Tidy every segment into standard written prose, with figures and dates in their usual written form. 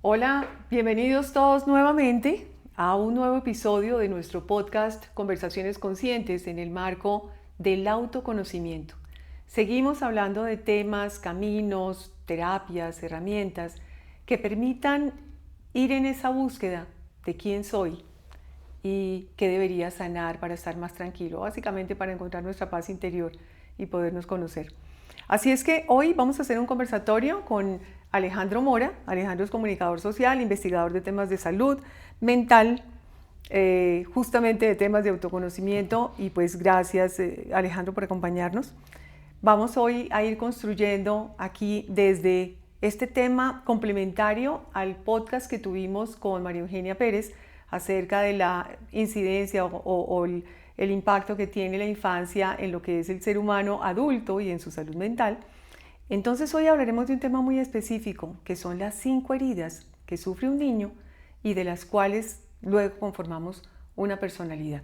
Hola, bienvenidos todos nuevamente a un nuevo episodio de nuestro podcast Conversaciones Conscientes en el marco del autoconocimiento. Seguimos hablando de temas, caminos, terapias, herramientas que permitan ir en esa búsqueda de quién soy y qué debería sanar para estar más tranquilo, básicamente para encontrar nuestra paz interior y podernos conocer. Así es que hoy vamos a hacer un conversatorio con Alejandro Mora. Alejandro es comunicador social, investigador de temas de salud mental, justamente de temas de autoconocimiento, y pues gracias Alejandro por acompañarnos. Vamos hoy a ir construyendo aquí desde este tema complementario al podcast que tuvimos con María Eugenia Pérez acerca de la incidencia o el impacto que tiene la infancia en lo que es el ser humano adulto y en su salud mental. Entonces hoy hablaremos de un tema muy específico, que son las 5 heridas que sufre un niño y de las cuales luego conformamos una personalidad.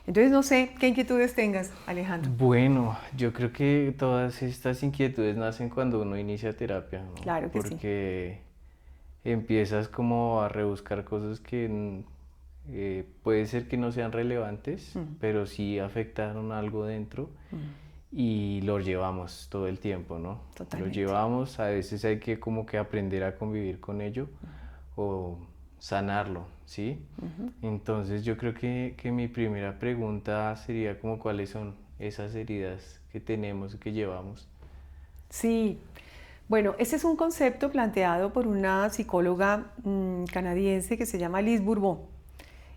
Entonces no sé qué inquietudes tengas, Alejandro. Bueno, yo creo que todas estas inquietudes nacen cuando uno inicia terapia, ¿no? Claro que sí. Porque empiezas como a rebuscar cosas que puede ser que no sean relevantes, pero sí afectaron algo dentro y lo llevamos todo el tiempo, ¿no? Lo Totalmente. llevamos, a veces hay que como que aprender a convivir con ello o sanarlo, ¿sí? Entonces yo creo que mi primera pregunta sería como cuáles son esas heridas que tenemos, que llevamos. Sí, bueno, ese es un concepto planteado por una psicóloga canadiense que se llama Liz Bourbeau.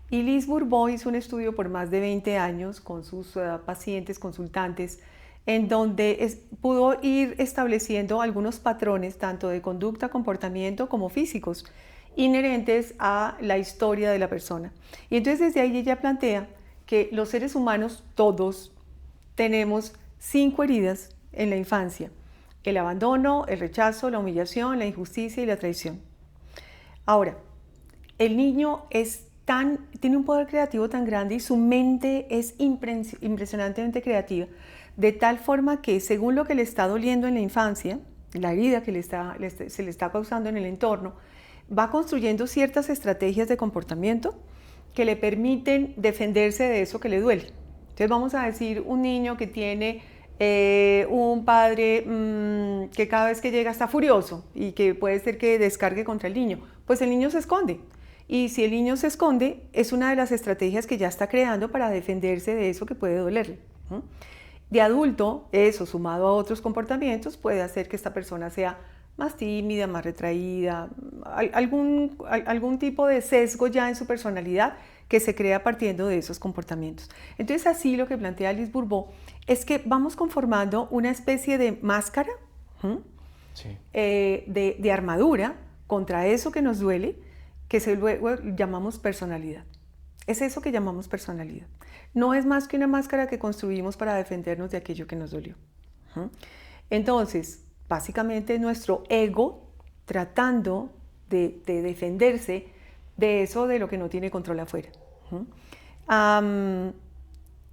Y Liz Bourbeau hizo un estudio por más de 20 años con sus pacientes, consultantes, en donde pudo ir estableciendo algunos patrones, tanto de conducta, comportamiento, como físicos, inherentes a la historia de la persona. Y entonces desde ahí ella plantea que los seres humanos, todos, tenemos 5 heridas en la infancia: el abandono, el rechazo, la humillación, la injusticia y la traición. Ahora, el niño tiene un poder creativo tan grande y su mente es impresionantemente creativa, de tal forma que según lo que le está doliendo en la infancia, la herida que se le está causando en el entorno, va construyendo ciertas estrategias de comportamiento que le permiten defenderse de eso que le duele. Entonces vamos a decir un niño que tiene un padre que cada vez que llega está furioso y que puede ser que descargue contra el niño, pues el niño se esconde. Y si el niño se esconde, es una de las estrategias que ya está creando para defenderse de eso que puede dolerle. De adulto, eso sumado a otros comportamientos puede hacer que esta persona sea más tímida, más retraída, algún tipo de sesgo ya en su personalidad que se crea partiendo de esos comportamientos. Entonces así lo que plantea Liz Bourbeau es que vamos conformando una especie de máscara, Sí. de armadura contra eso que nos duele, que luego llamamos personalidad. Es eso que llamamos personalidad. No es más que una máscara que construimos para defendernos de aquello que nos dolió. Entonces, básicamente nuestro ego tratando de defenderse de eso de lo que no tiene control afuera.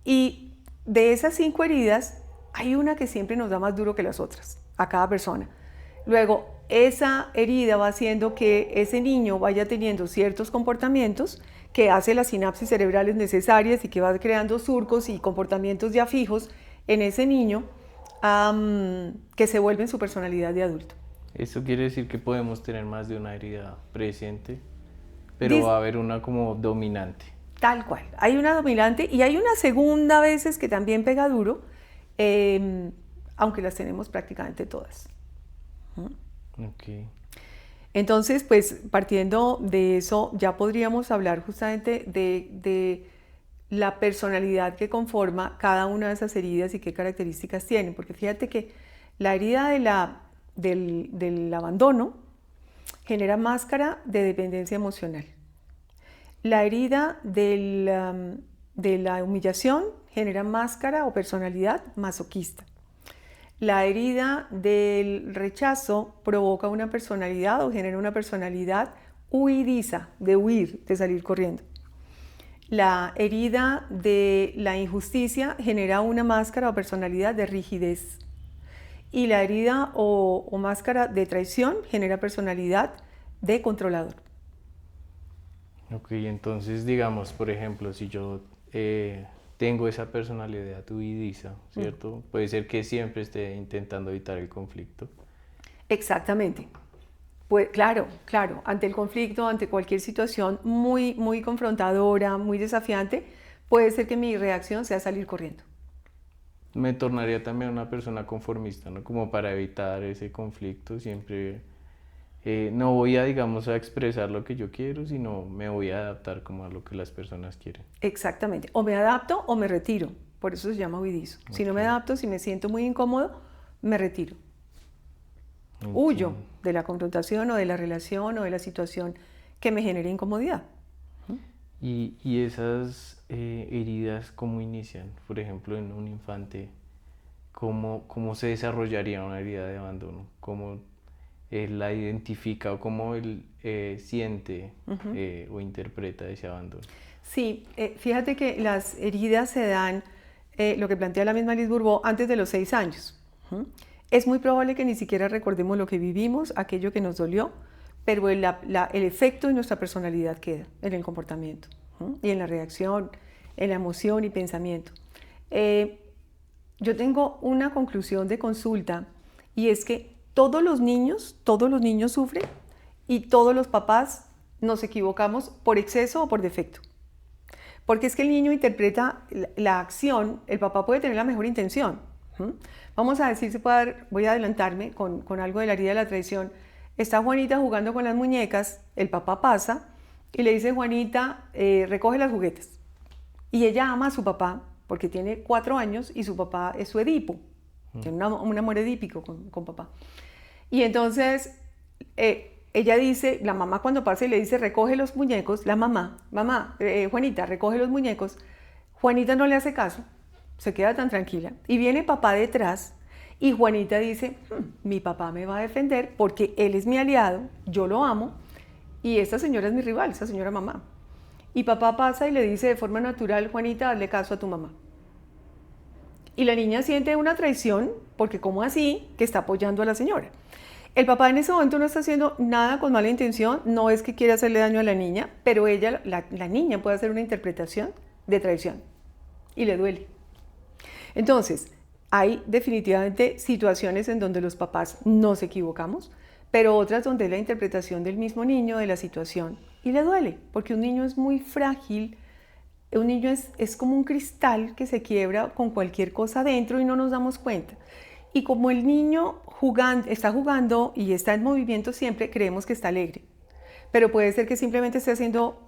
Y de esas 5 heridas, hay una que siempre nos da más duro que las otras, a cada persona. Luego, esa herida va haciendo que ese niño vaya teniendo ciertos comportamientos que hace las sinapsis cerebrales necesarias y que va creando surcos y comportamientos ya fijos en ese niño que se vuelven su personalidad de adulto. Eso quiere decir que podemos tener más de una herida presente, pero va a haber una como dominante. Tal cual. Hay una dominante y hay una segunda a veces que también pega duro, aunque las tenemos prácticamente todas. Okay. Entonces, pues partiendo de eso, ya podríamos hablar justamente de la personalidad que conforma cada una de esas heridas y qué características tienen. Porque fíjate que la herida del abandono genera máscara de dependencia emocional. La herida de la humillación genera máscara o personalidad masoquista. La herida del rechazo provoca una personalidad o genera una personalidad huidiza, de huir, de salir corriendo. La herida de la injusticia genera una máscara o personalidad de rigidez. Y la herida o máscara de traición genera personalidad de controlador. Ok, entonces digamos, por ejemplo, si yo tengo esa personalidad huidiza, ¿cierto? Puede ser que siempre esté intentando evitar el conflicto. Exactamente. Pues claro, claro, ante el conflicto, ante cualquier situación muy, muy confrontadora, muy desafiante, puede ser que mi reacción sea salir corriendo. Me tornaría también una persona conformista, ¿no? Como para evitar ese conflicto, siempre no voy a, digamos, a expresar lo que yo quiero, sino me voy a adaptar como a lo que las personas quieren. Exactamente. O me adapto o me retiro. Por eso se llama huidizo. Si no Ok, me adapto, si me siento muy incómodo, me retiro. Huyo entiendo. de la confrontación o de la relación o de la situación que me genere incomodidad. Y esas heridas, ¿cómo inician? Por ejemplo, en un infante, ¿cómo se desarrollaría una herida de abandono? ¿Cómo él la identifica o cómo él siente o interpreta ese abandono? Sí, fíjate que las heridas se dan, lo que plantea la misma Liz Bourbeau, antes de los 6 años. ¿Mm? Es muy probable que ni siquiera recordemos lo que vivimos, aquello que nos dolió, pero el efecto de nuestra personalidad queda en el comportamiento, ¿mm? Y en la reacción, en la emoción y pensamiento. Eh, yo tengo una conclusión de consulta y es que todos los niños sufren y todos los papás nos equivocamos por exceso o por defecto. Porque es que el niño interpreta la acción, el papá puede tener la mejor intención. ¿Mm? Vamos a decir, voy a adelantarme con algo de la herida de la traición. Está Juanita jugando con las muñecas, el papá pasa y le dice, Juanita, recoge los juguetes. Y ella ama a su papá porque tiene 4 años y su papá es su Edipo. Tiene un amor edípico con papá. Y entonces ella dice, la mamá cuando pasa y le dice, recoge los muñecos, la mamá, Juanita, recoge los muñecos. Juanita no le hace caso, se queda tan tranquila. Y viene papá detrás y Juanita dice, mi papá me va a defender porque él es mi aliado, yo lo amo y esta señora es mi rival, esta señora mamá. Y papá pasa y le dice de forma natural, Juanita, hazle caso a tu mamá. Y la niña siente una traición porque ¿cómo así que está apoyando a la señora? El papá en ese momento no está haciendo nada con mala intención, no es que quiera hacerle daño a la niña, pero ella, la niña puede hacer una interpretación de traición y le duele. Entonces, hay definitivamente situaciones en donde los papás nos equivocamos, pero otras donde es la interpretación del mismo niño de la situación y le duele, porque un niño es muy frágil, un niño es como un cristal que se quiebra con cualquier cosa dentro y no nos damos cuenta. Y como el niño está jugando y está en movimiento siempre, creemos que está alegre. Pero puede ser que simplemente esté haciendo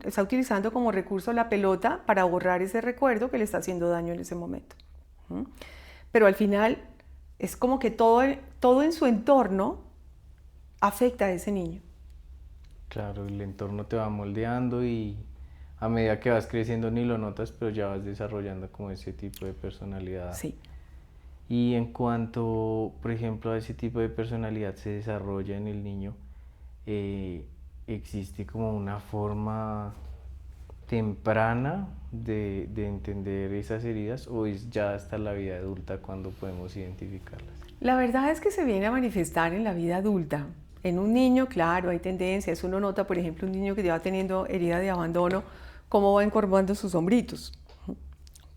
está utilizando como recurso la pelota para borrar ese recuerdo que le está haciendo daño en ese momento. ¿Mm? Pero al final es como que todo en su entorno afecta a ese niño. Claro, el entorno te va moldeando y a medida que vas creciendo ni lo notas, pero ya vas desarrollando como ese tipo de personalidad. Sí. Y en cuanto, por ejemplo, a ese tipo de personalidad se desarrolla en el niño, eh, ¿existe como una forma temprana de entender esas heridas o es ya hasta la vida adulta cuando podemos identificarlas? La verdad es que se viene a manifestar en la vida adulta. En un niño, claro, hay tendencias. Uno nota, por ejemplo, un niño que ya va teniendo herida de abandono, cómo va encorvando sus hombritos,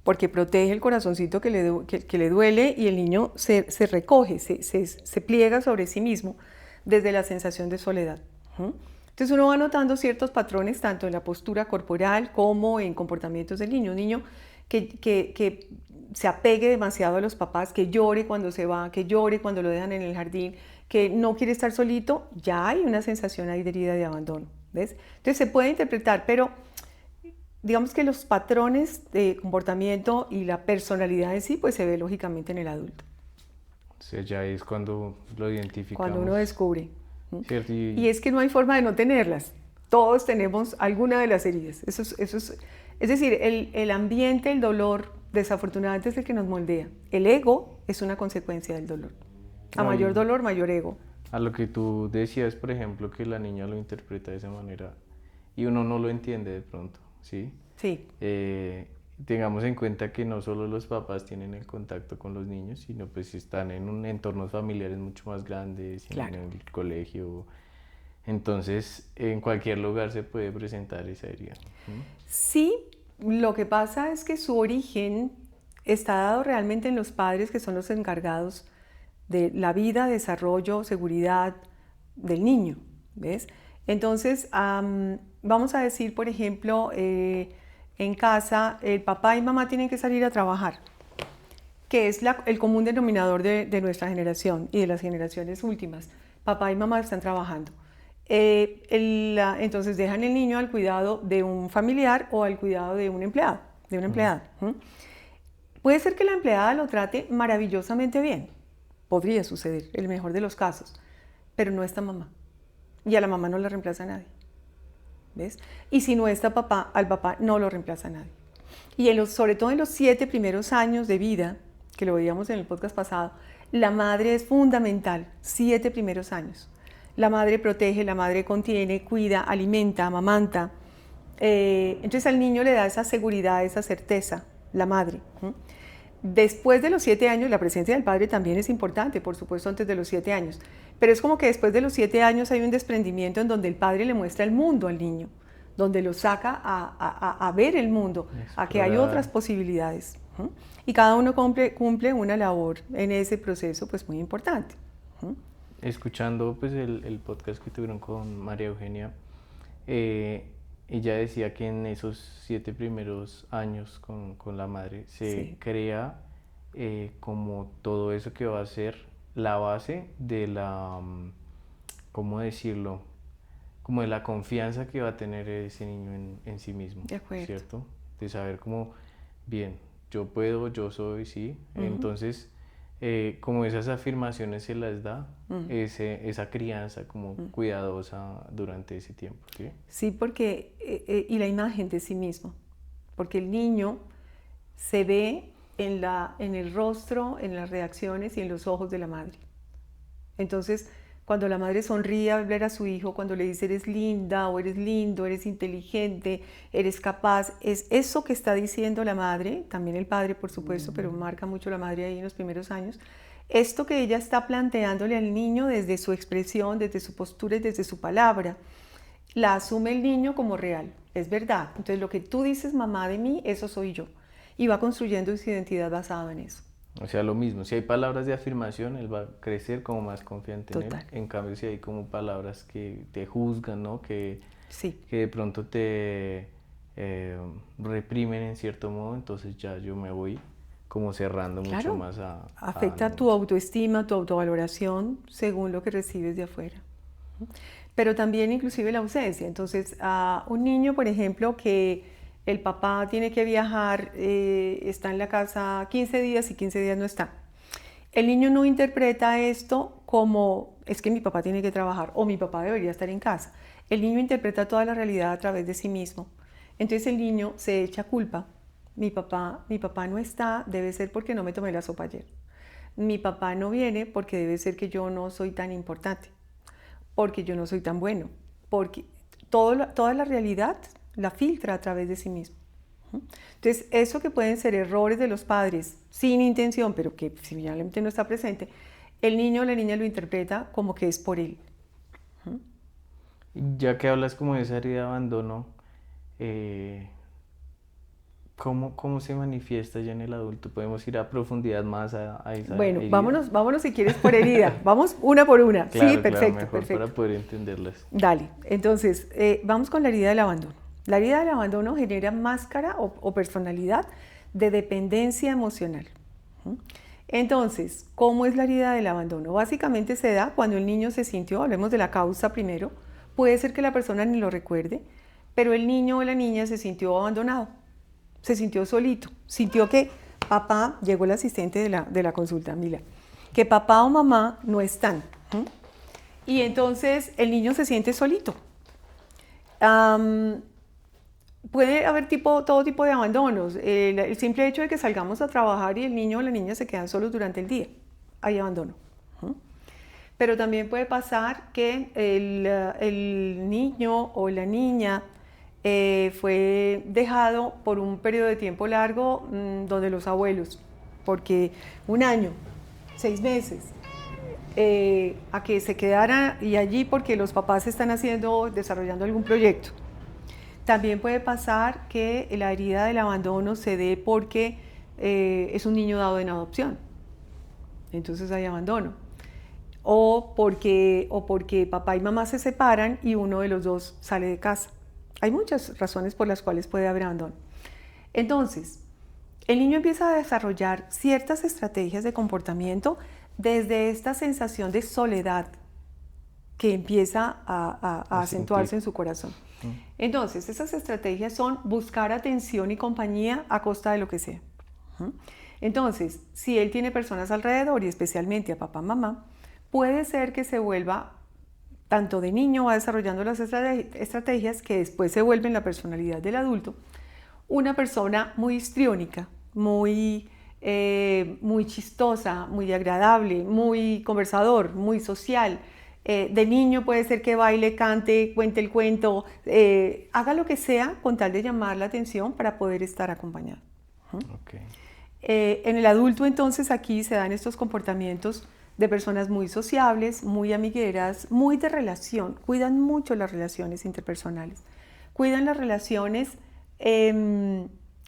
porque protege el corazoncito que le duele y el niño se recoge, se pliega sobre sí mismo desde la sensación de soledad. Entonces uno va notando ciertos patrones tanto en la postura corporal como en comportamientos del niño. Un niño que se apegue demasiado a los papás, que llore cuando se va, que llore cuando lo dejan en el jardín, que no quiere estar solito, ya hay una sensación ahí de herida de abandono. ¿Ves? Entonces se puede interpretar, pero digamos que los patrones de comportamiento y la personalidad en sí, pues se ve lógicamente en el adulto. O sea, ya es cuando lo Cuando uno identificamos, descubre. ¿cierto? Y es que no hay forma de no tenerlas. Todos tenemos alguna de las heridas. Es decir, el ambiente, el dolor, desafortunadamente es el que nos moldea. El ego es una consecuencia del dolor. A No, mayor y dolor, mayor ego. a lo que tú decías, por ejemplo, que la niña lo interpreta de esa manera y uno no lo entiende de pronto, ¿sí? Sí, Tengamos en cuenta que no solo los papás tienen el contacto con los niños, sino pues están en entornos familiares mucho más grandes, en claro. el colegio, Entonces, en cualquier lugar se puede presentar esa herida. Sí, lo que pasa es que su origen está dado realmente en los padres, que son los encargados de la vida, desarrollo, seguridad del niño, ¿ves? Entonces, vamos a decir, por ejemplo, en casa el papá y mamá tienen que salir a trabajar, que es el común denominador de nuestra generación y de las generaciones últimas. Papá y mamá están trabajando. Entonces dejan el niño al cuidado de un familiar o al cuidado de un empleado, de una empleada. Puede ser que la empleada lo trate maravillosamente bien, podría suceder, el mejor de los casos, pero no está mamá. Y a la mamá no la reemplaza nadie, ¿ves? Y si no está papá, al papá no lo reemplaza nadie. Y sobre todo en los 7 primeros años de vida, que lo veíamos en el podcast pasado, la madre es fundamental, 7 primeros años. La madre protege, la madre contiene, cuida, alimenta, amamanta. Entonces al niño le da esa seguridad, esa certeza, la madre. Después de los 7 años, la presencia del padre también es importante, por supuesto, antes de los 7 años. Pero es como que después de los 7 años hay un desprendimiento en donde el padre le muestra el mundo al niño, donde lo saca a ver el mundo, a que hay otras posibilidades. Y cada uno cumple una labor en ese proceso pues muy importante. Escuchando pues el podcast que tuvieron con María Eugenia, ella decía que en esos 7 primeros años con la madre se crea como todo eso que va a ser la base de la, ¿cómo decirlo? Como de la confianza que va a tener ese niño en sí mismo, de acuerdo, ¿cierto? De saber como, bien, yo puedo, yo soy, sí. Entonces, como esas afirmaciones se las da, esa crianza como cuidadosa durante ese tiempo, ¿sí? Sí, porque, y la imagen de sí mismo, porque el niño se ve en el rostro, en las reacciones y en los ojos de la madre. Entonces, cuando la madre sonríe al ver a su hijo, cuando le dice eres linda o eres lindo, eres inteligente, eres capaz, es eso que está diciendo la madre, también el padre por supuesto, pero marca mucho la madre ahí en los primeros años, esto que ella está planteándole al niño desde su expresión, desde su postura y desde su palabra, la asume el niño como real, es verdad. Entonces lo que tú dices mamá de mí, eso soy yo, y va construyendo su identidad basada en eso. O sea, lo mismo, si hay palabras de afirmación, él va a crecer como más confiante en él. En cambio, si hay como palabras que te juzgan, ¿no? Que de pronto te reprimen en cierto modo, entonces ya yo me voy como cerrando mucho más afecta tu autoestima, tu autovaloración según lo que recibes de afuera. Pero también inclusive la ausencia. Entonces, a un niño, por ejemplo, que el papá tiene que viajar, está en la casa 15 días y 15 días no está. El niño no interpreta esto como es que mi papá tiene que trabajar o mi papá debería estar en casa. El niño interpreta toda la realidad a través de sí mismo. Entonces el niño se echa culpa. Mi papá no está, debe ser porque no me tomé la sopa ayer. Mi papá no viene porque debe ser que yo no soy tan importante, porque yo no soy tan bueno, porque toda la realidad la filtra a través de sí mismo. Entonces, eso que pueden ser errores de los padres sin intención, pero que finalmente no está presente, el niño o la niña lo interpreta como que es por él. Ya que hablas como de esa herida de abandono, ¿cómo se manifiesta ya en el adulto? ¿Podemos ir a profundidad más a esa herida? Vámonos si quieres por herida. Vamos una por una. Claro, sí, perfecto, mejor perfecto. Para poder entenderlas. Dale, entonces, vamos con la herida del abandono. La herida del abandono genera máscara o personalidad de dependencia emocional. Entonces, ¿cómo es la herida del abandono? Básicamente se da cuando el niño se sintió, hablemos de la causa primero, puede ser que la persona ni lo recuerde, pero el niño o la niña se sintió abandonado, se sintió solito, sintió que papá, llegó el asistente de la consulta, Mila, que papá o mamá no están. Y entonces el niño se siente solito. Puede haber todo tipo de abandonos. El simple hecho de que salgamos a trabajar y el niño o la niña se quedan solos durante el día, hay abandono. Pero también puede pasar que el niño o la niña fue dejado por un periodo de tiempo largo donde los abuelos, porque 1 año, 6 meses, a que se quedara y allí porque los papás están desarrollando algún proyecto. También puede pasar que la herida del abandono se dé porque es un niño dado en adopción, entonces hay abandono. O porque papá y mamá se separan y uno de los dos sale de casa. Hay muchas razones por las cuales puede haber abandono. Entonces, el niño empieza a desarrollar ciertas estrategias de comportamiento desde esta sensación de soledad que empieza a acentuarse en su corazón. Entonces, esas estrategias son buscar atención y compañía a costa de lo que sea. Entonces, si él tiene personas alrededor y especialmente a papá, mamá, puede ser que se vuelva, tanto de niño va desarrollando las estrategias que después se vuelven la personalidad del adulto, una persona muy histriónica, muy chistosa, muy agradable, muy conversador, muy social. De niño puede ser que baile, cante, cuente el cuento, haga lo que sea con tal de llamar la atención para poder estar acompañado. Okay. En el adulto entonces aquí se dan estos comportamientos de personas muy sociables, muy amigueras, muy de relación, cuidan mucho las relaciones interpersonales, cuidan las relaciones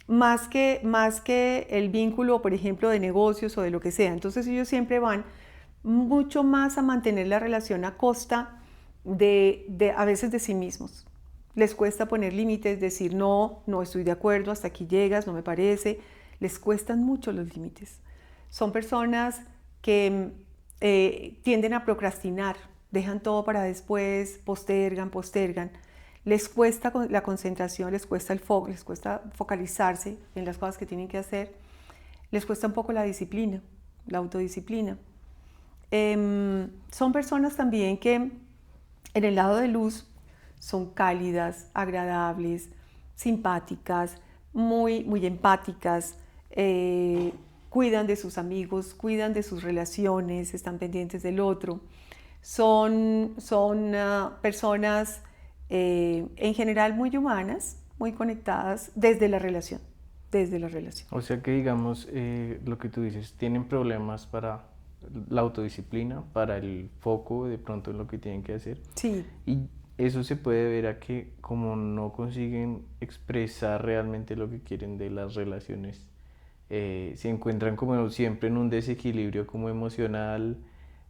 más que el vínculo, por ejemplo, de negocios o de lo que sea. Entonces ellos siempre van mucho más a mantener la relación a costa a veces de sí mismos. Les cuesta poner límites, decir no estoy de acuerdo, hasta aquí llegas, no me parece. Les cuestan mucho los límites. Son personas que tienden a procrastinar, dejan todo para después, postergan. Les cuesta la concentración, les cuesta el foco, les cuesta focalizarse en las cosas que tienen que hacer. Les cuesta un poco la disciplina, la autodisciplina. Son personas también que en el lado de luz son cálidas, agradables, simpáticas, muy empáticas, cuidan de sus amigos, cuidan de sus relaciones, están pendientes del otro. Son personas en general muy humanas, muy conectadas desde la relación. O sea que digamos, lo que tú dices, tienen problemas para la autodisciplina, para el foco de pronto en lo que tienen que hacer. Sí. Y eso se puede ver a que como no consiguen expresar realmente lo que quieren de las relaciones, se encuentran como siempre en un desequilibrio como emocional,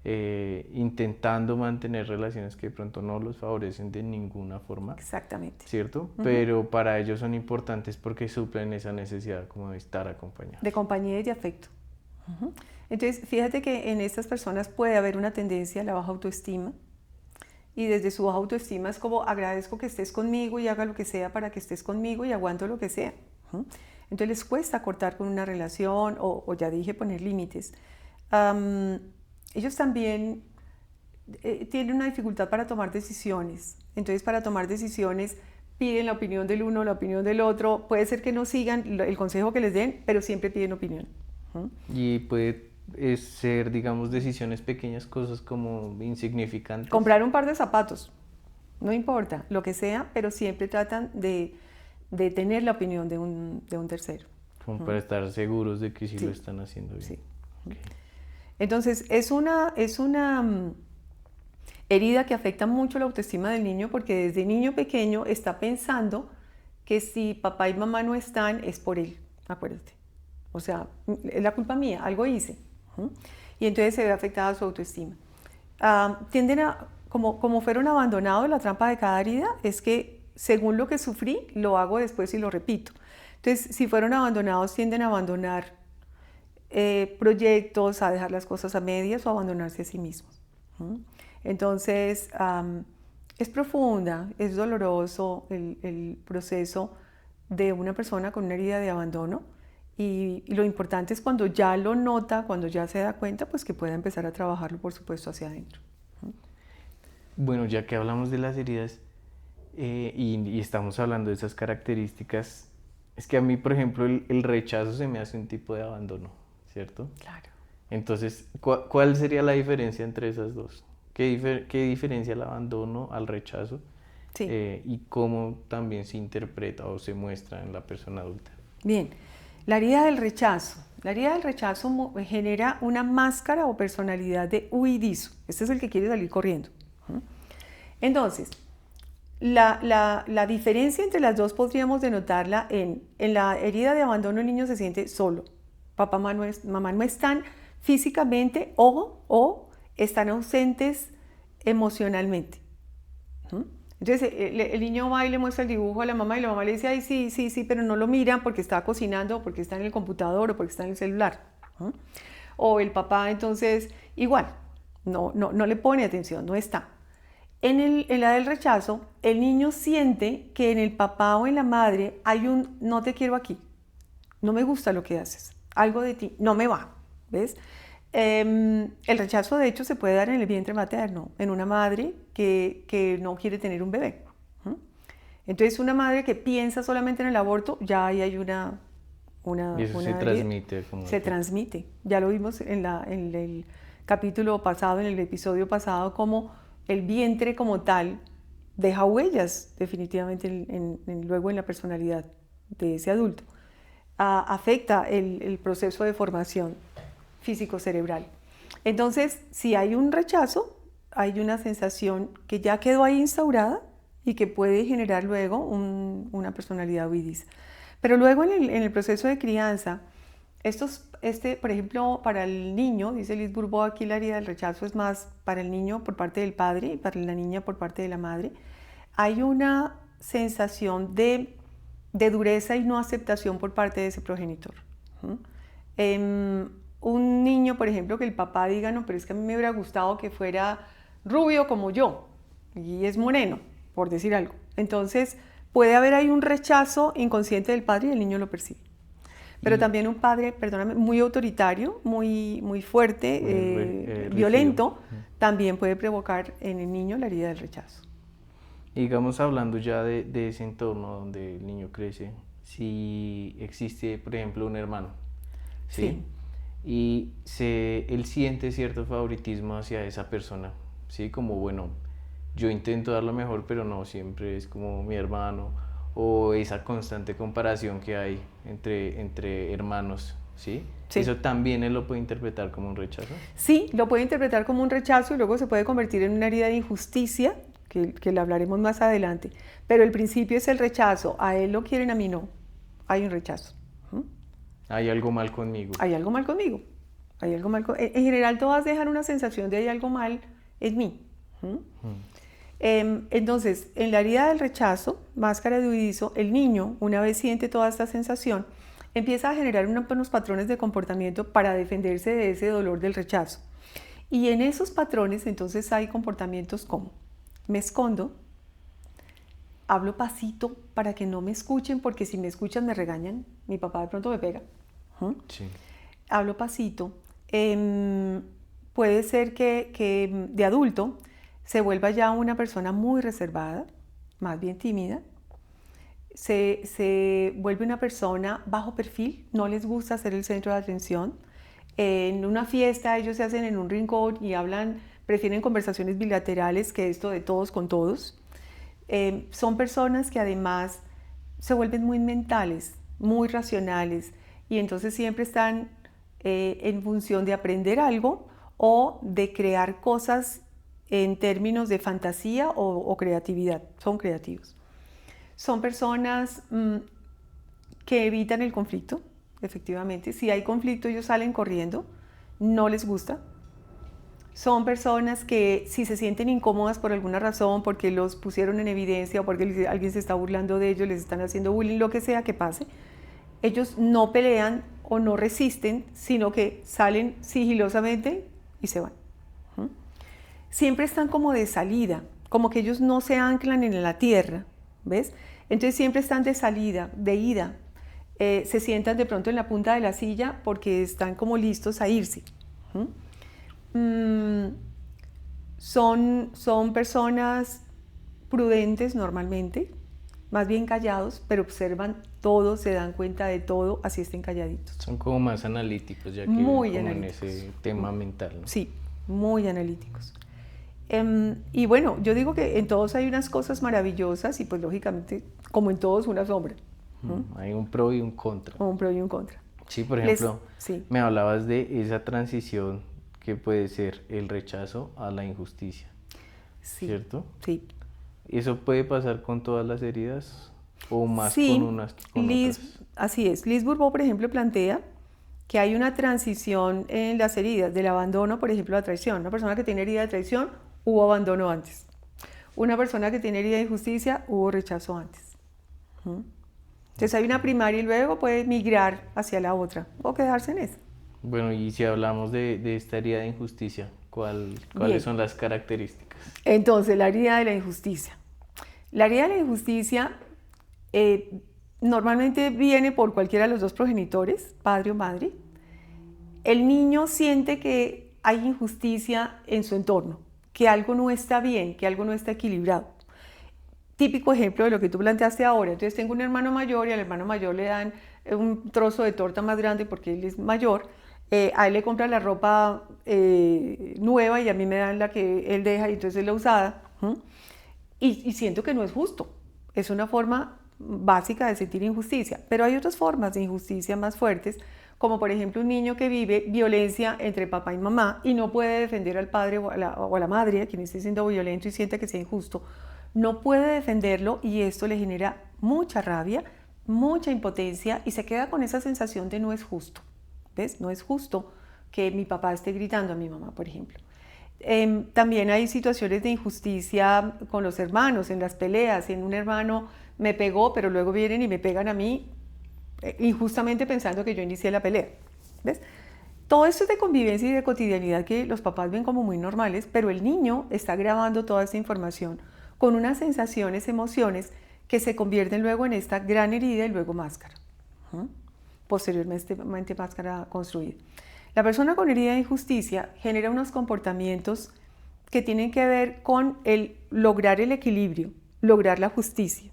intentando mantener relaciones que de pronto no los favorecen de ninguna forma. Exactamente. ¿Cierto? Pero para ellos son importantes porque suplen esa necesidad como de estar acompañados. De compañía y de afecto. Entonces, fíjate que en estas personas puede haber una tendencia a la baja autoestima y desde su baja autoestima es como agradezco que estés conmigo y haga lo que sea para que estés conmigo y aguanto lo que sea. Entonces les cuesta cortar con una relación o ya dije poner límites. Ellos también tienen una dificultad para tomar decisiones. Entonces para tomar decisiones piden la opinión del uno, la opinión del otro. Puede ser que no sigan el consejo que les den, pero siempre piden opinión. Y puede ser, digamos, decisiones pequeñas, cosas como insignificantes. Comprar un par de zapatos, no importa, lo que sea, pero siempre tratan de tener la opinión de un tercero. Como para estar seguros de que sí lo están haciendo bien. Sí. Okay. Entonces, es una herida que afecta mucho la autoestima del niño porque desde niño pequeño está pensando que si papá y mamá no están es por él, acuérdate. O sea, es la culpa mía, algo hice. Y entonces se ve afectada su autoestima. Tienden a, como fueron abandonados, la trampa de cada herida es que según lo que sufrí, lo hago después y lo repito. Entonces, si fueron abandonados, tienden a abandonar proyectos, a dejar las cosas a medias o a abandonarse a sí mismos. Entonces, es profunda, es doloroso el proceso de una persona con una herida de abandono. Y lo importante es cuando ya lo nota, cuando ya se da cuenta, pues que pueda empezar a trabajarlo, por supuesto, hacia adentro. Bueno, ya que hablamos de las heridas y estamos hablando de esas características, es que a mí, por ejemplo, el rechazo se me hace un tipo de abandono, ¿cierto? Claro. Entonces, ¿cuál sería la diferencia entre esas dos? ¿Qué diferencia el abandono al rechazo? Sí. Y cómo también se interpreta o se muestra en la persona adulta. Bien. La herida del rechazo. La herida del rechazo genera una máscara o personalidad de huidizo. Este es el que quiere salir corriendo. Entonces, la diferencia entre las dos podríamos denotarla en la herida de abandono. El niño se siente solo. Papá, mamá no están físicamente o están ausentes emocionalmente. Entonces el niño va y le muestra el dibujo a la mamá y la mamá le dice, ay, sí, sí, sí, pero no lo miran porque está cocinando, o porque está en el computador o porque está en el celular. O el papá entonces igual, no le pone atención, no está. En la del rechazo, el niño siente que en el papá o en la madre hay un no te quiero aquí, no me gusta lo que haces, algo de ti no me va, ¿ves? El rechazo, de hecho, se puede dar en el vientre materno, en una madre que no quiere tener un bebé. Entonces, una madre que piensa solamente en el aborto, ya ahí hay una Y eso se transmite. Se transmite. Ya lo vimos en el capítulo pasado, en el episodio pasado, como el vientre como tal deja huellas definitivamente luego en la personalidad de ese adulto. Afecta el proceso de formación físico-cerebral. Entonces, si hay un rechazo, hay una sensación que ya quedó ahí instaurada y que puede generar luego una personalidad huidiza. Pero luego en el proceso de crianza, por ejemplo, para el niño, dice Lise Bourbeau, aquí la herida del rechazo es más para el niño por parte del padre y para la niña por parte de la madre. Hay una sensación de dureza y no aceptación por parte de ese progenitor. Un niño, por ejemplo, que el papá diga, no, pero es que a mí me hubiera gustado que fuera rubio como yo y es moreno, por decir algo. Entonces, puede haber ahí un rechazo inconsciente del padre y el niño lo percibe. Pero también un padre, perdóname, muy autoritario, muy fuerte, violento, también puede provocar en el niño la herida del rechazo. Digamos, hablando ya de ese entorno donde el niño crece, si existe, por ejemplo, un hermano, ¿sí? Y él siente cierto favoritismo hacia esa persona, ¿sí? Como, bueno, yo intento dar lo mejor, pero no siempre es como mi hermano, o esa constante comparación que hay entre hermanos, ¿sí? Sí. ¿Eso también él lo puede interpretar como un rechazo? Sí, lo puede interpretar como un rechazo y luego se puede convertir en una herida de injusticia, que la hablaremos más adelante. Pero el principio es el rechazo. A él lo quieren, a mí no. Hay un rechazo. Hay algo mal conmigo. Hay algo mal conmigo. Hay algo mal en general, todas dejan una sensación de hay algo mal en mí. Entonces, en la herida del rechazo, máscara de huidizo, el niño, una vez siente toda esta sensación, empieza a generar unos patrones de comportamiento para defenderse de ese dolor del rechazo. Y en esos patrones, entonces, hay comportamientos como: me escondo, hablo pasito para que no me escuchen, porque si me escuchan me regañan, mi papá de pronto me pega. Sí. Hablo pasito. Puede ser que de adulto se vuelva ya una persona muy reservada, más bien tímida. Se vuelve una persona bajo perfil, no les gusta ser el centro de atención. En una fiesta ellos se hacen en un rincón y prefieren conversaciones bilaterales que esto de todos con todos. Son personas que además se vuelven muy mentales, muy racionales, y entonces siempre están en función de aprender algo o de crear cosas en términos de fantasía o creatividad. Son creativos. Son personas que evitan el conflicto, efectivamente. Si hay conflicto, ellos salen corriendo, no les gusta. Son personas que, si se sienten incómodas por alguna razón, porque los pusieron en evidencia o porque alguien se está burlando de ellos, les están haciendo bullying, lo que sea que pase, ellos no pelean o no resisten, sino que salen sigilosamente y se van. Siempre están como de salida, como que ellos no se anclan en la tierra, ¿ves? Entonces siempre están de salida, de ida. Se sientan de pronto en la punta de la silla porque están como listos a irse. Son personas prudentes normalmente, más bien callados, pero observan todo, se dan cuenta de todo, así estén calladitos. Son como más analíticos, ya que muy como analíticos. En ese tema mental, ¿no? Sí, muy analíticos. Y bueno, yo digo que en todos hay unas cosas maravillosas y pues lógicamente, como en todos, una sombra. Hay un pro y un contra. Un pro y un contra. Sí, por ejemplo, Sí. me hablabas de esa transición que puede ser el rechazo a la injusticia, Sí. ¿cierto? Sí. ¿Eso puede pasar con todas las heridas o más Sí, con unas que con otras? así es. Liz Bourbeau, por ejemplo, plantea que hay una transición en las heridas del abandono, por ejemplo, la traición. Una persona que tiene herida de traición, hubo abandono antes. Una persona que tiene herida de injusticia, hubo rechazo antes. Entonces hay una primaria y luego puede migrar hacia la otra o quedarse en esa. Bueno, y si hablamos de esta herida de injusticia, Bien. ¿cuáles son las características? Entonces, la herida de la injusticia. La herida de la injusticia normalmente viene por cualquiera de los dos progenitores, padre o madre. El niño siente que hay injusticia en su entorno, que algo no está bien, que algo no está equilibrado. Típico ejemplo de lo que tú planteaste ahora. Entonces tengo un hermano mayor y al hermano mayor le dan un trozo de torta más grande porque él es mayor. A él le compran la ropa nueva y a mí me dan la que él deja y entonces es la usada. Y siento que no es justo. Es una forma básica de sentir injusticia. Pero hay otras formas de injusticia más fuertes, como por ejemplo un niño que vive violencia entre papá y mamá y no puede defender al padre o a la madre, a quien esté siendo violento y siente que sea injusto. No puede defenderlo y esto le genera mucha rabia, mucha impotencia y se queda con esa sensación de no es justo. ¿Ves? No es justo que mi papá esté gritando a mi mamá, por ejemplo. También hay situaciones de injusticia con los hermanos, en las peleas. En un hermano me pegó, pero luego vienen y me pegan a mí injustamente pensando que yo inicié la pelea. ¿Ves? Todo esto es de convivencia y de cotidianidad que los papás ven como muy normales, pero el niño está grabando toda esta información con unas sensaciones, emociones que se convierten luego en esta gran herida y luego máscara. Posteriormente máscara construida. La persona con herida de injusticia genera unos comportamientos que tienen que ver con el lograr el equilibrio, lograr la justicia.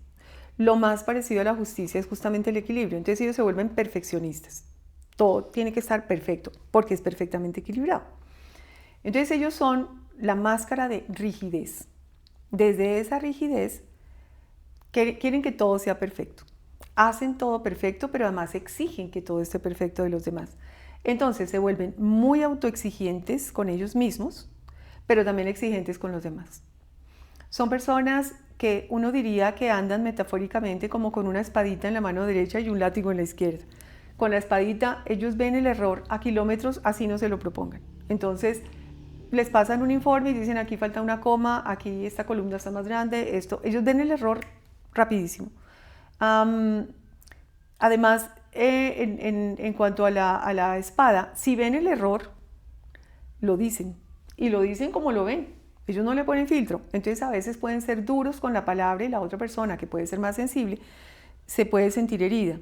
Lo más parecido a la justicia es justamente el equilibrio. Entonces ellos se vuelven perfeccionistas. Todo tiene que estar perfecto porque es perfectamente equilibrado. Entonces ellos son la máscara de rigidez. Desde esa rigidez quieren que todo sea perfecto. Hacen todo perfecto, pero además exigen que todo esté perfecto de los demás. Entonces se vuelven muy autoexigentes con ellos mismos, pero también exigentes con los demás. Son personas que uno diría que andan metafóricamente como con una espadita en la mano derecha y un látigo en la izquierda. Con la espadita ellos ven el error a kilómetros, así no se lo propongan. Entonces les pasan un informe y dicen aquí falta una coma, aquí esta columna está más grande, esto. Ellos ven el error rapidísimo. Además, en cuanto a la espada, si ven el error, lo dicen. Y lo dicen como lo ven. Ellos no le ponen filtro. Entonces a veces pueden ser duros con la palabra y la otra persona, que puede ser más sensible, se puede sentir herida.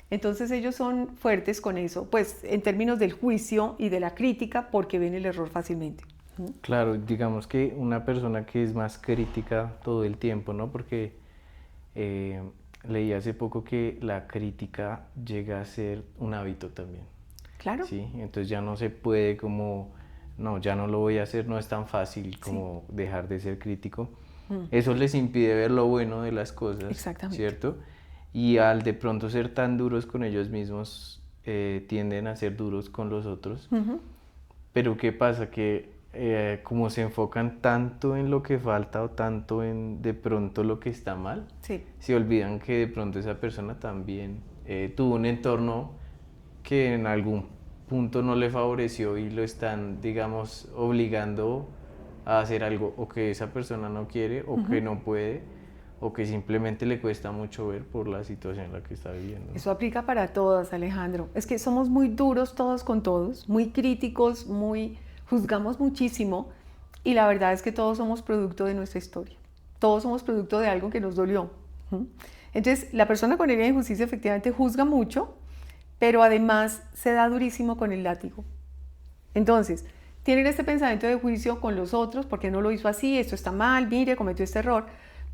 Entonces ellos son fuertes con eso, pues en términos del juicio y de la crítica, porque ven el error fácilmente. Claro, digamos que una persona que es más crítica todo el tiempo, ¿no? Porque leí hace poco que la crítica llega a ser un hábito también. Claro. Sí, entonces ya no se puede como, no, ya no lo voy a hacer, no es tan fácil como dejar de ser crítico. Eso les impide ver lo bueno de las cosas, ¿cierto? Y al de pronto ser tan duros con ellos mismos, tienden a ser duros con los otros. Pero ¿qué pasa? Que como se enfocan tanto en lo que falta o tanto en de pronto lo que está mal, se olvidan que de pronto esa persona también tuvo un entorno que en algún punto no le favoreció y lo están, digamos, obligando a hacer algo o que esa persona no quiere o que no puede o que simplemente le cuesta mucho ver por la situación en la que está viviendo. Eso aplica para todas, Alejandro. Es que somos muy duros todos con todos, muy críticos, juzgamos muchísimo y la verdad es que todos somos producto de nuestra historia. Todos somos producto de algo que nos dolió. Entonces, la persona con herida de injusticia efectivamente juzga mucho, pero además se da durísimo con el látigo. Entonces, tienen este pensamiento de juicio con los otros, porque no lo hizo así, esto está mal, mire, cometió este error,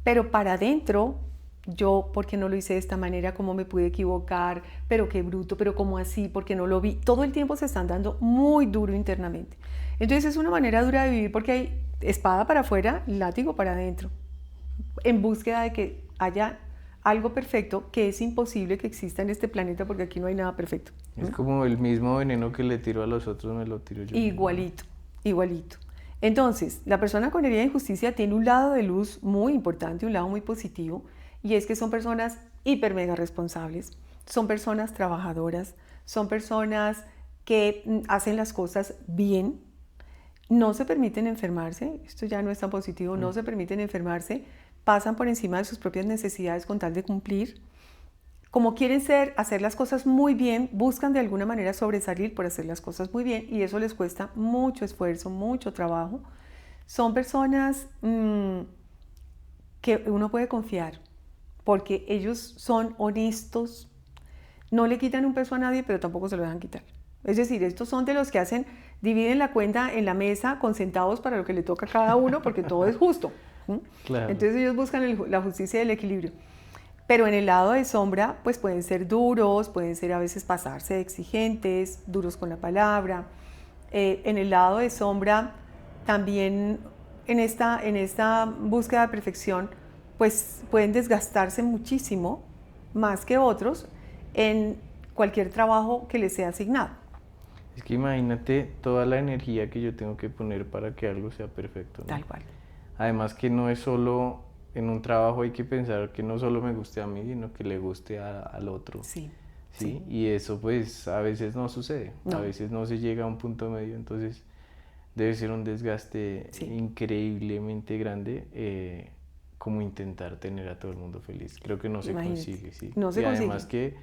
pero para adentro, yo, ¿por qué no lo hice de esta manera? ¿Cómo me pude equivocar? Pero qué bruto, pero ¿cómo así? ¿Por qué no lo vi? Todo el tiempo se están dando muy duro internamente. Entonces es una manera dura de vivir porque hay espada para afuera, látigo para adentro, en búsqueda de que haya algo perfecto que es imposible que exista en este planeta porque aquí no hay nada perfecto. Es como el mismo veneno que le tiro a los otros, me lo tiro yo. Igualito, igualito. Entonces, la persona con herida de injusticia tiene un lado de luz muy importante, un lado muy positivo, y es que son personas hiper mega responsables, son personas trabajadoras, son personas que hacen las cosas bien, no se permiten enfermarse, esto ya no es tan positivo, no se permiten enfermarse, pasan por encima de sus propias necesidades con tal de cumplir. Como quieren hacer las cosas muy bien, buscan de alguna manera sobresalir por hacer las cosas muy bien y eso les cuesta mucho esfuerzo, mucho trabajo. Son personas que uno puede confiar porque ellos son honestos, no le quitan un peso a nadie, pero tampoco se lo dejan quitar. Es decir, estos son de los que dividen la cuenta en la mesa con centavos para lo que le toca a cada uno porque todo es justo. Claro. Entonces ellos buscan la justicia y el equilibrio. Pero en el lado de sombra, pues pueden ser duros, pueden ser a veces pasarse de exigentes, duros con la palabra. En el lado de sombra, también en esta búsqueda de perfección, pues pueden desgastarse muchísimo, más que otros, en cualquier trabajo que les sea asignado. Es que imagínate toda la energía que yo tengo que poner para que algo sea perfecto, ¿no? Tal cual. Además que no es solo en un trabajo, hay que pensar que no solo me guste a mí, sino que le guste al otro. Sí. ¿Sí? Y eso pues a veces no sucede, No. A veces no se llega a un punto medio, entonces debe ser un desgaste increíblemente grande como intentar tener a todo el mundo feliz. Creo que no se consigue, ¿sí? No se y consigue. Además que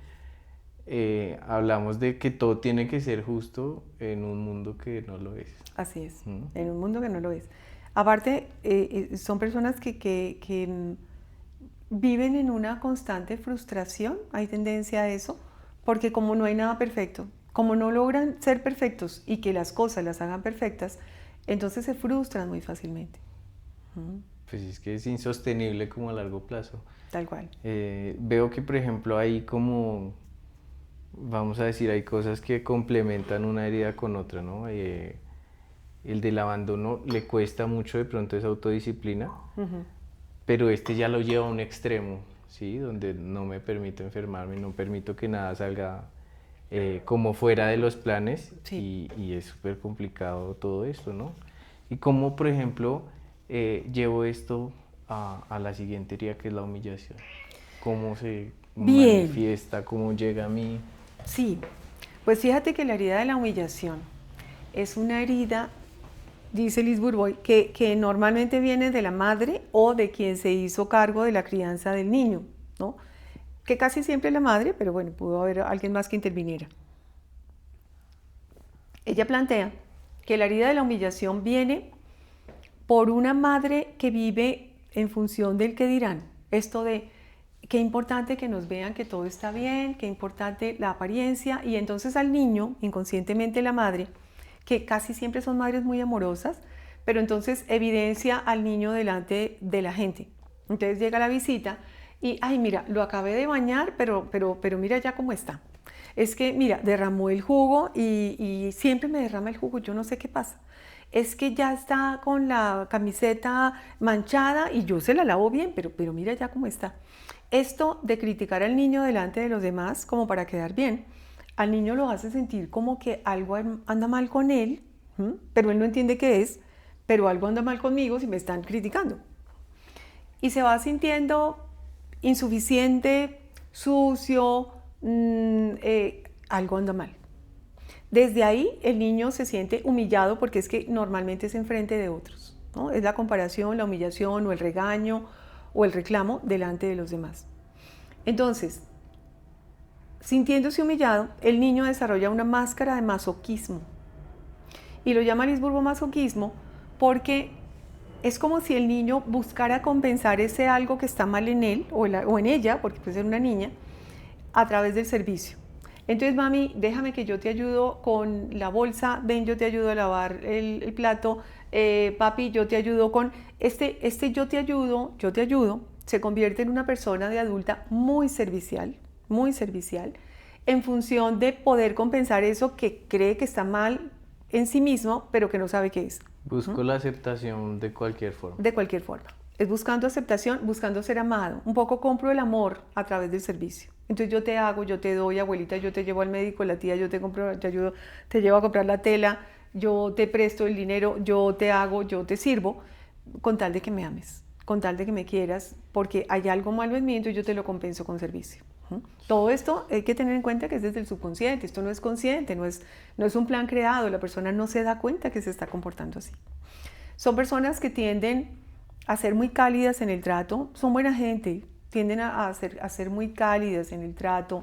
hablamos de que todo tiene que ser justo en un mundo que no lo es. Así es, en un mundo que no lo es. Aparte, son personas que viven en una constante frustración, hay tendencia a eso, porque como no hay nada perfecto, como no logran ser perfectos y que las cosas las hagan perfectas, entonces se frustran muy fácilmente. Pues es que es insostenible como a largo plazo. Tal cual. Veo que, por ejemplo, hay como, vamos a decir, hay cosas que complementan una herida con otra, ¿no? El del abandono le cuesta mucho de pronto esa autodisciplina, pero este ya lo lleva a un extremo, ¿sí? Donde no me permito enfermarme, no permito que nada salga como fuera de los planes y es súper complicado todo esto, ¿no? Y cómo, por ejemplo, llevo esto a la siguiente herida, que es la humillación. ¿Cómo se manifiesta? ¿Cómo llega a mí? Sí, pues fíjate que la herida de la humillación es una herida, dice Liz Bourbeau, que normalmente viene de la madre o de quien se hizo cargo de la crianza del niño, ¿no? Que casi siempre es la madre, pero bueno, pudo haber alguien más que interviniera. Ella plantea que la herida de la humillación viene por una madre que vive en función del que dirán. Esto de qué importante que nos vean que todo está bien, qué importante la apariencia, y entonces al niño, inconscientemente la madre, que casi siempre son madres muy amorosas, pero entonces evidencia al niño delante de la gente. Entonces llega la visita y, ay, mira, lo acabé de bañar, pero mira ya cómo está. Es que, mira, derramó el jugo y siempre me derrama el jugo, yo no sé qué pasa. Es que ya está con la camiseta manchada y yo se la lavo bien, pero mira ya cómo está. Esto de criticar al niño delante de los demás como para quedar bien, al niño lo hace sentir como que algo anda mal con él, pero él no entiende qué es, pero algo anda mal conmigo si me están criticando. Y se va sintiendo insuficiente, sucio, algo anda mal. Desde ahí el niño se siente humillado porque es que normalmente es enfrente de otros, ¿no? Es la comparación, la humillación o el regaño o el reclamo delante de los demás. Entonces, sintiéndose humillado, el niño desarrolla una máscara de masoquismo. Y lo llama Liz Bourbeau masoquismo porque es como si el niño buscara compensar ese algo que está mal en él o en ella, porque puede ser una niña, a través del servicio. Entonces, mami, déjame que yo te ayudo con la bolsa, ven, yo te ayudo a lavar el plato, papi, yo te ayudo con yo te ayudo, se convierte en una persona de adulta muy servicial, en función de poder compensar eso que cree que está mal en sí mismo, pero que no sabe qué es. Busco la aceptación de cualquier forma. De cualquier forma. Es buscando aceptación, buscando ser amado. Un poco compro el amor a través del servicio. Entonces yo te hago, yo te doy, abuelita, yo te llevo al médico, la tía, yo te compro, te ayudo, te llevo a comprar la tela, yo te presto el dinero, yo te hago, yo te sirvo, con tal de que me ames, con tal de que me quieras, porque hay algo malo en mí, entonces yo te lo compenso con servicio. Todo esto hay que tener en cuenta que es desde el subconsciente, esto no es consciente, no es un plan creado, la persona no se da cuenta que se está comportando así. Son personas que tienden a ser muy cálidas en el trato, son buena gente, tienden a ser muy cálidas en el trato,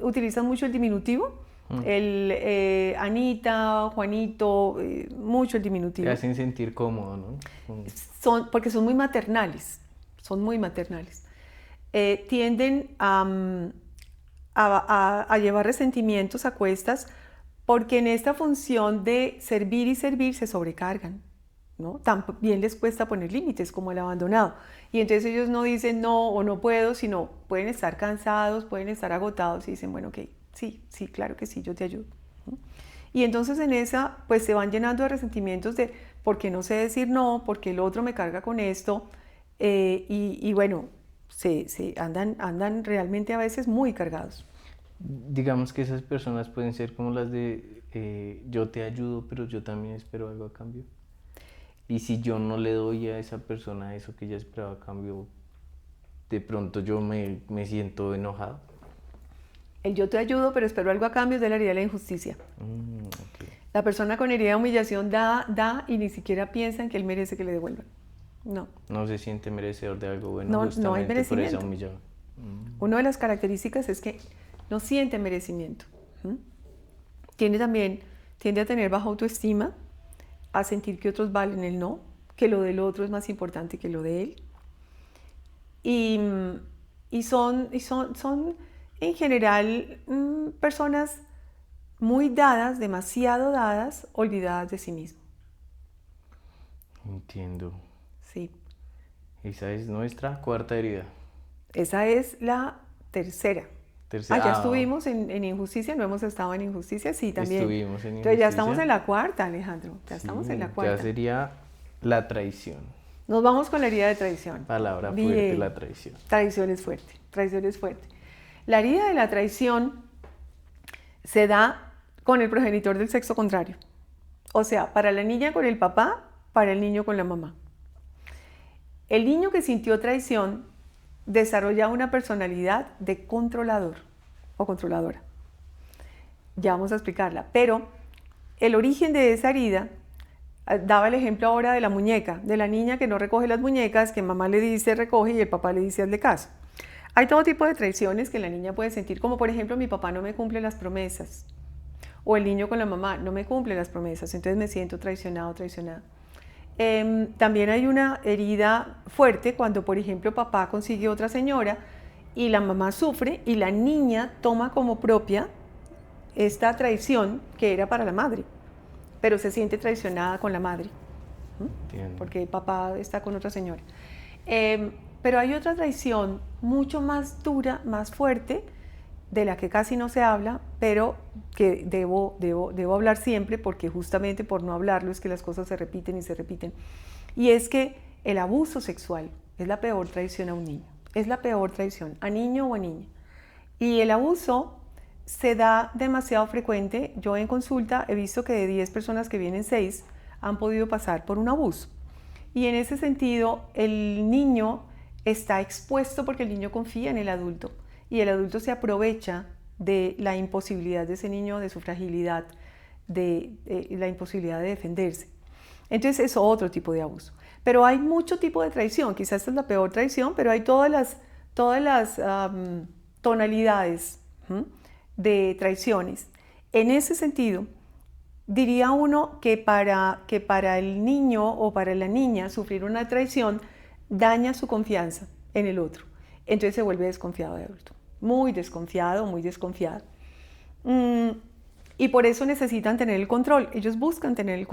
utilizan mucho el diminutivo, Anita, Juanito, mucho el diminutivo. Te hacen sentir cómodo, ¿no? Porque son muy maternales, son muy maternales. Tienden a llevar resentimientos a cuestas porque en esta función de servir y servir se sobrecargan, ¿no? También les cuesta poner límites, como el abandonado. Y entonces ellos no dicen no o no puedo, sino pueden estar cansados, pueden estar agotados y dicen, bueno, ok, sí, claro que sí, yo te ayudo. Y entonces en esa, pues se van llenando de resentimientos de por qué no sé decir no, porque el otro me carga con esto, y bueno, andan realmente a veces muy cargados. Digamos que esas personas pueden ser como las de yo te ayudo, pero yo también espero algo a cambio. Y si yo no le doy a esa persona eso que ella esperaba a cambio, de pronto yo me siento enojado. El yo te ayudo, pero espero algo a cambio es de la herida de la injusticia. Okay. La persona con herida de humillación da y ni siquiera piensa en que él merece que le devuelvan. No. No se siente merecedor de algo bueno, no, justamente no hay merecimiento. por esa humillación. Una de las características es que no siente merecimiento. Tiende a tener baja autoestima, a sentir que otros valen el no, que lo del otro es más importante que lo de él. Y son en general personas muy dadas, demasiado dadas, olvidadas de sí mismo. Entiendo. Sí. Esa es nuestra cuarta herida. Esa es la tercera. Ya estuvimos en injusticia, no hemos estado en injusticia, sí, también. Estuvimos en injusticia. Entonces ya estamos en la cuarta, Alejandro, estamos en la cuarta. Ya sería la traición. Nos vamos con la herida de traición. Palabra fuerte, la traición. Traición es fuerte. La herida de la traición se da con el progenitor del sexo contrario. O sea, para la niña con el papá, para el niño con la mamá. El niño que sintió traición desarrolla una personalidad de controlador o controladora. Ya vamos a explicarla, pero el origen de esa herida, daba el ejemplo ahora de la muñeca, de la niña que no recoge las muñecas, que mamá le dice recoge y el papá le dice hazle caso. Hay todo tipo de traiciones que la niña puede sentir, como por ejemplo mi papá no me cumple las promesas, o el niño con la mamá no me cumple las promesas, entonces me siento traicionado, traicionada. También hay una herida fuerte cuando, por ejemplo, papá consigue otra señora y la mamá sufre y la niña toma como propia esta traición que era para la madre, pero se siente traicionada con la madre, porque papá está con otra señora. Pero hay otra traición mucho más dura, más fuerte, de la que casi no se habla, pero que debo hablar siempre, porque justamente por no hablarlo es que las cosas se repiten y se repiten. Y es que el abuso sexual es la peor traición a un niño, es la peor traición a niño o a niña. Y el abuso se da demasiado frecuente. Yo en consulta he visto que de 10 personas que vienen, 6 han podido pasar por un abuso. Y en ese sentido, el niño está expuesto porque el niño confía en el adulto. Y el adulto se aprovecha de la imposibilidad de ese niño, de su fragilidad, de la imposibilidad de defenderse. Entonces es otro tipo de abuso. Pero hay mucho tipo de traición, quizás esta es la peor traición, pero hay todas las tonalidades de traiciones. En ese sentido, diría uno que para el niño o para la niña sufrir una traición daña su confianza en el otro. Entonces se vuelve desconfiado de adulto. Muy desconfiado, muy desconfiado. Y por eso necesitan tener el control. Ellos buscan tener el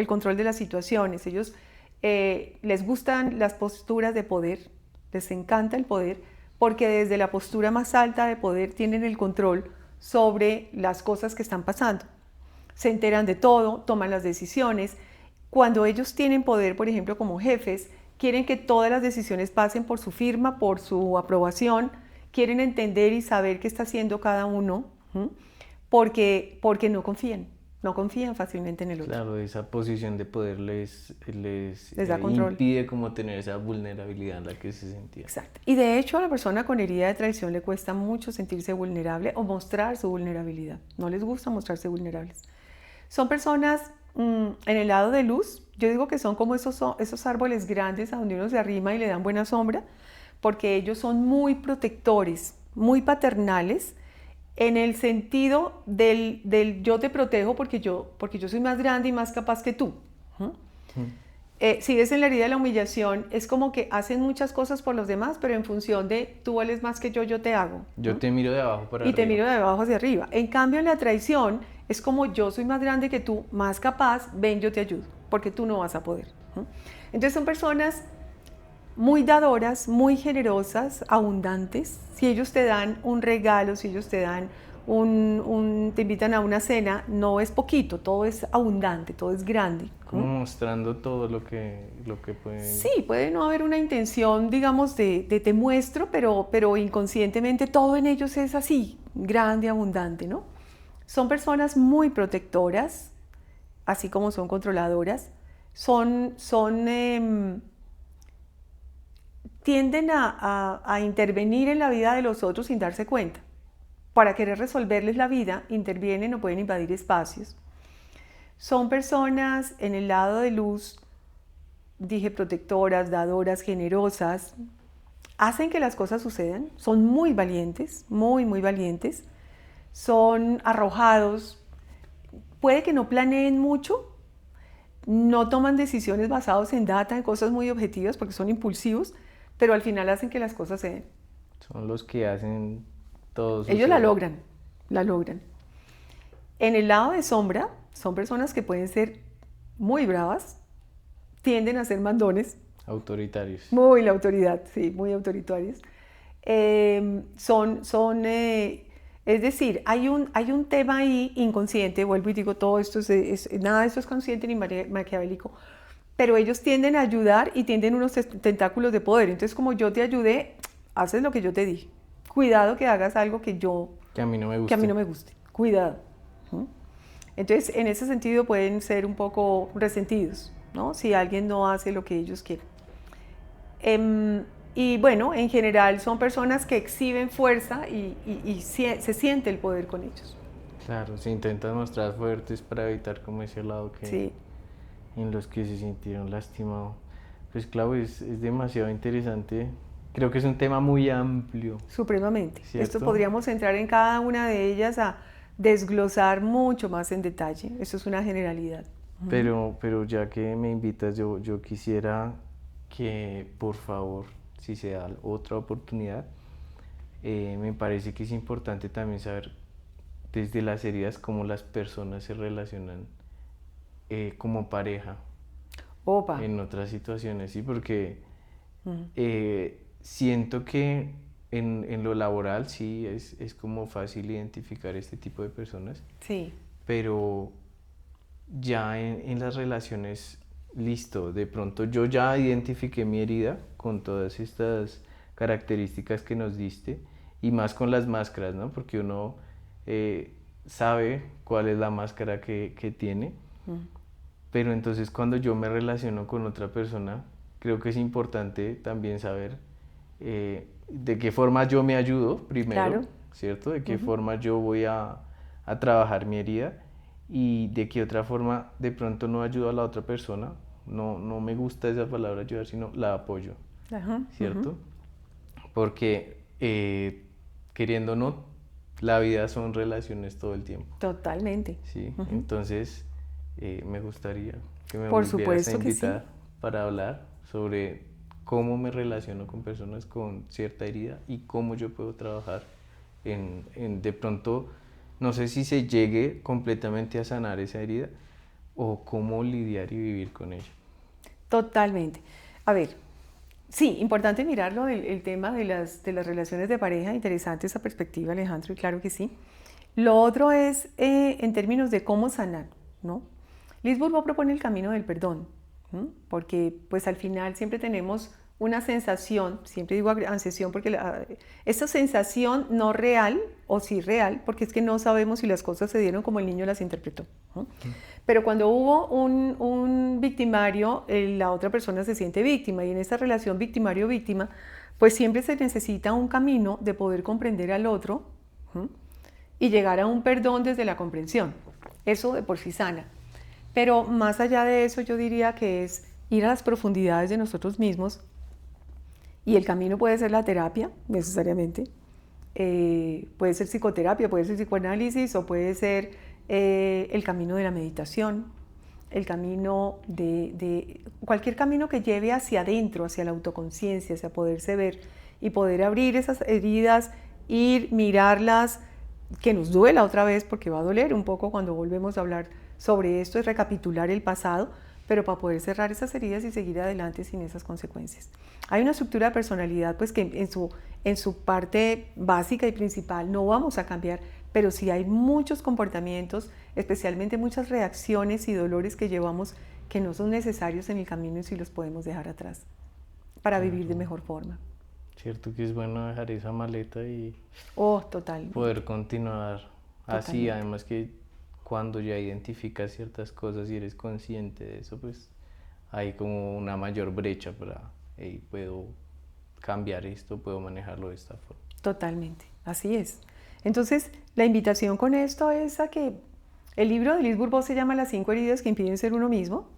control de las situaciones. Ellos les gustan las posturas de poder, les encanta el poder, porque desde la postura más alta de poder tienen el control sobre las cosas que están pasando. Se enteran de todo, toman las decisiones. Cuando ellos tienen poder, por ejemplo, como jefes, quieren que todas las decisiones pasen por su firma, por su aprobación, quieren entender y saber qué está haciendo cada uno, porque no confían fácilmente en el otro. Claro, esa posición de poder les Da control. impide como tener esa vulnerabilidad en la que se sentía. Exacto. Y de hecho a la persona con herida de traición le cuesta mucho sentirse vulnerable o mostrar su vulnerabilidad. No les gusta mostrarse vulnerables. Son personas en el lado de luz, yo digo que son como esos árboles grandes a donde uno se arrima y le dan buena sombra, porque ellos son muy protectores, muy paternales, en el sentido del yo te protejo porque yo soy más grande y más capaz que tú. Si ves en la herida de la humillación, es como que hacen muchas cosas por los demás, pero en función de tú vales más que yo te hago. Yo te miro de abajo para arriba. Y te miro de abajo hacia arriba. En cambio, en la traición, es como yo soy más grande que tú, más capaz, ven, yo te ayudo, porque tú no vas a poder. Entonces son personas muy dadoras, muy generosas, abundantes. Si ellos te dan un regalo, si ellos te dan te invitan a una cena, no es poquito, todo es abundante, todo es grande. Como mostrando todo lo que pueden... Sí, puede no haber una intención, digamos, de te muestro, pero inconscientemente todo en ellos es así, grande, abundante, ¿no? Son personas muy protectoras, así como son controladoras. Tienden a intervenir en la vida de los otros sin darse cuenta. Para querer resolverles la vida, intervienen o pueden invadir espacios. Son personas en el lado de luz, dije protectoras, dadoras, generosas, hacen que las cosas sucedan, son muy valientes, muy, muy valientes, son arrojados, puede que no planeen mucho, no toman decisiones basadas en data, en cosas muy objetivas porque son impulsivos, pero al final hacen que las cosas se den. Son los que hacen todo. Ellos la logran. En el lado de sombra, son personas que pueden ser muy bravas, tienden a ser mandones. Autoritarios. Muy la autoridad, sí, muy autoritarios. Es decir, hay un tema ahí inconsciente, vuelvo y digo, todo esto nada de esto es consciente ni maquiavélico, pero ellos tienden a ayudar y tienden unos tentáculos de poder. Entonces, como yo te ayudé, haces lo que yo te dije. Cuidado que hagas algo que a mí no me guste. Cuidado. Entonces, en ese sentido pueden ser un poco resentidos, ¿no? Si alguien no hace lo que ellos quieren. Y bueno, en general son personas que exhiben fuerza y se siente el poder con ellos. Claro, se intentan mostrar fuertes para evitar como ese lado que sí. En los que se sintieron lastimados. Pues claro, es demasiado interesante. Creo que es un tema muy amplio. Supremamente. ¿Cierto? Esto podríamos entrar en cada una de ellas a desglosar mucho más en detalle. Eso es una generalidad. Pero ya que me invitas, yo quisiera que, por favor, si se da otra oportunidad, me parece que es importante también saber desde las heridas cómo las personas se relacionan como pareja. Opa. En otras situaciones, sí, porque siento que en lo laboral sí es como fácil identificar este tipo de personas. Sí. Pero ya en las relaciones, listo, de pronto yo ya identifiqué mi herida con todas estas características que nos diste y más con las máscaras, ¿no? Porque uno sabe cuál es la máscara que tiene. Pero entonces cuando yo me relaciono con otra persona, creo que es importante también saber de qué forma yo me ayudo primero, claro. ¿cierto? De qué forma yo voy a trabajar mi herida y de qué otra forma de pronto no ayudo a la otra persona. No me gusta esa palabra ayudar, sino la apoyo, ¿cierto? Porque queriendo o no, la vida son relaciones todo el tiempo. Totalmente. Sí, entonces me gustaría que me Por volvieras supuesto a invitar que sí. para hablar sobre cómo me relaciono con personas con cierta herida y cómo yo puedo trabajar en de pronto, no sé si se llegue completamente a sanar esa herida o cómo lidiar y vivir con ella. Totalmente. A ver, sí, importante mirarlo, el tema de las relaciones de pareja, interesante esa perspectiva, Alejandro, y claro que sí. Lo otro es en términos de cómo sanar, ¿no? Liz Bourbeau propone el camino del perdón, Porque pues al final siempre tenemos una sensación, siempre digo ansiación porque esa sensación no real o sí real, porque es que no sabemos si las cosas se dieron como el niño las interpretó. Pero cuando hubo un victimario, la otra persona se siente víctima, y en esa relación victimario-víctima, pues siempre se necesita un camino de poder comprender al otro y llegar a un perdón desde la comprensión. Eso de por sí sana. Pero más allá de eso, yo diría que es ir a las profundidades de nosotros mismos, y el camino puede ser la terapia, necesariamente, puede ser psicoterapia, puede ser psicoanálisis, o puede ser el camino de la meditación, el camino de cualquier camino que lleve hacia adentro, hacia la autoconciencia, hacia poderse ver y poder abrir esas heridas, ir, mirarlas, que nos duela otra vez, porque va a doler un poco cuando volvemos a hablar sobre esto, es recapitular el pasado, pero para poder cerrar esas heridas y seguir adelante sin esas consecuencias. Hay una estructura de personalidad pues que en su parte básica y principal no vamos a cambiar, pero sí hay muchos comportamientos, especialmente muchas reacciones y dolores que llevamos que no son necesarios en el camino, y sí los podemos dejar atrás para vivir de mejor forma. Cierto que es bueno dejar esa maleta y Totalmente. poder continuar así, además que cuando ya identificas ciertas cosas y eres consciente de eso, pues hay como una mayor brecha para, hey, puedo cambiar esto, puedo manejarlo de esta forma. Totalmente, así es. Entonces, la invitación con esto es a que el libro de Liz Bourbeau se llama Las 5 heridas que impiden ser uno mismo.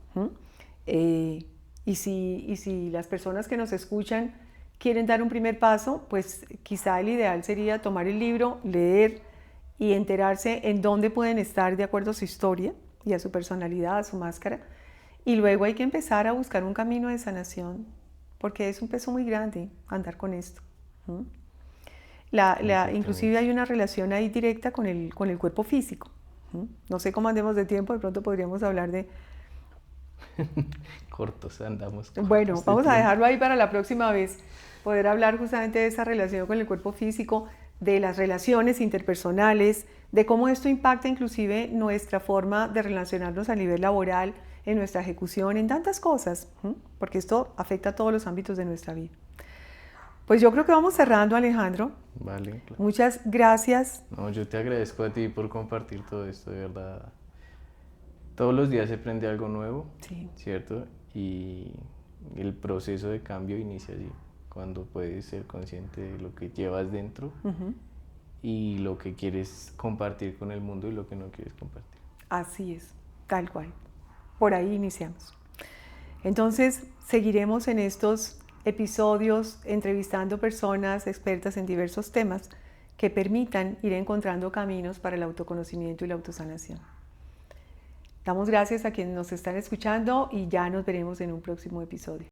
Y si las personas que nos escuchan quieren dar un primer paso, pues quizá el ideal sería tomar el libro, leer y enterarse en dónde pueden estar de acuerdo a su historia y a su personalidad, a su máscara. Y luego hay que empezar a buscar un camino de sanación, porque es un peso muy grande andar con esto. Inclusive hay una relación ahí directa con el cuerpo físico. No sé cómo andemos de tiempo, de pronto podríamos hablar de... Cortos, andamos cortos. Bueno, vamos a dejarlo ahí para la próxima vez, poder hablar justamente de esa relación con el cuerpo físico, de las relaciones interpersonales, de cómo esto impacta inclusive nuestra forma de relacionarnos a nivel laboral, en nuestra ejecución, en tantas cosas, porque esto afecta a todos los ámbitos de nuestra vida. Pues yo creo que vamos cerrando, Alejandro. Vale, claro. Muchas gracias. No, yo te agradezco a ti por compartir todo esto, de verdad. Todos los días se aprende algo nuevo, Sí. ¿cierto? Y el proceso de cambio inicia allí, cuando puedes ser consciente de lo que llevas dentro y lo que quieres compartir con el mundo y lo que no quieres compartir. Así es, tal cual. Por ahí iniciamos. Entonces, seguiremos en estos episodios entrevistando personas expertas en diversos temas que permitan ir encontrando caminos para el autoconocimiento y la autosanación. Damos gracias a quienes nos están escuchando y ya nos veremos en un próximo episodio.